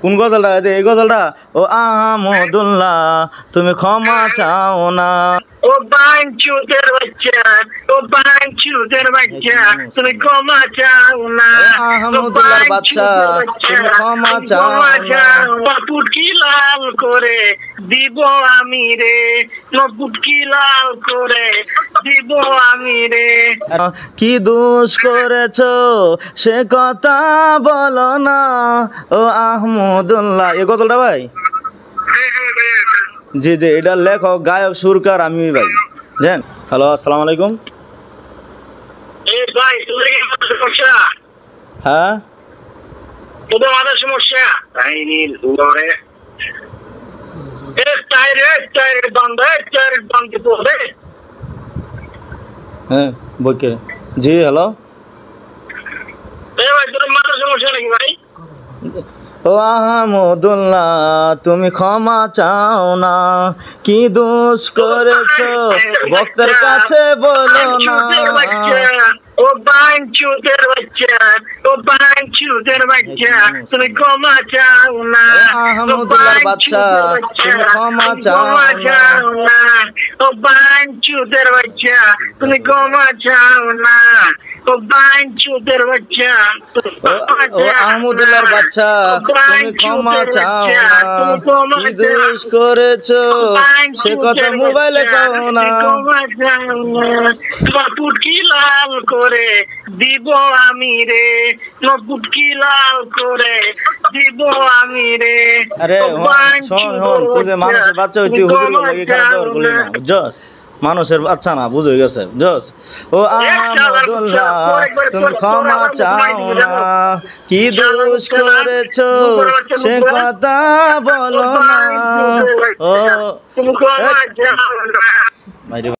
কোন গজলটা? এই গজলটা। ও আহমদুল্লাহ তুমি ক্ষমা চাও না। ও বাঞ্চুদের বাচ্চা, ও বাঞ্চুদের বাচ্চা, তুমি ক্ষমা চাও না। আহমদুল্লাহর বাচ্চা তুমি ক্ষমা চাও না। পুটকি লাল করে দিব আমি রে, পুটকি লাল করে দিব আমি রে। কি দোষ করেছো সে কথা বলো না ও আহমদুল্লাহ। এই গজলটা ভাই? জি জি, এটা লেখক গায়ক সুরকার আমি ভাই, জানেন। হ্যালো, আসসালামু আলাইকুম। ভাই তোদের সমস্যা? হ্যাঁ, তোদের মাথার সমস্যা? টাইনির লড়ে টায়ারের বান্ধে পড়বে। হ্যাঁ বইকে। জি হ্যালো। ভাই তোদের মাথার সমস্যা নাকি ভাই? ও আহমদুল্লাহ তুমি ক্ষমা চাও না, কি দোষ করেছো ভক্তের কাছে বলো না। ও বাঞ্চুদের বাচ্চা, ও বাঞ্চুদের বাচ্চা, তুমি ক্ষমা চাও না। আহমদুল্লাহর বাচ্চা তুমি ক্ষমা চাও না। ও বাঞ্চুদের বাচ্চা তুমি ক্ষমা চাও না। ও বাঞ্চুদের বাচ্চা, ও আহমদুল্লাহর বাচ্চা তুমি ক্ষমা চাও না, কি দোষ করেছো সে কথা মোবাইলে কও না। পুটকি লাল করে দিব আমি রে, পুটকি লাল করে দিব আমি রে। আরে শোন শোন, তুই যে মানুষের বাচ্চা হইতে হুজুর লাগে খারাপ ব্যবহার করলি না, বুঝছস? মানুষের বাচ্চা না, বুঝে গেছে, বুঝছস? ও আহমদুল্লাহ তুমি ক্ষমা চাও না, কি দোষ করেছো সে কথা বলো না। ও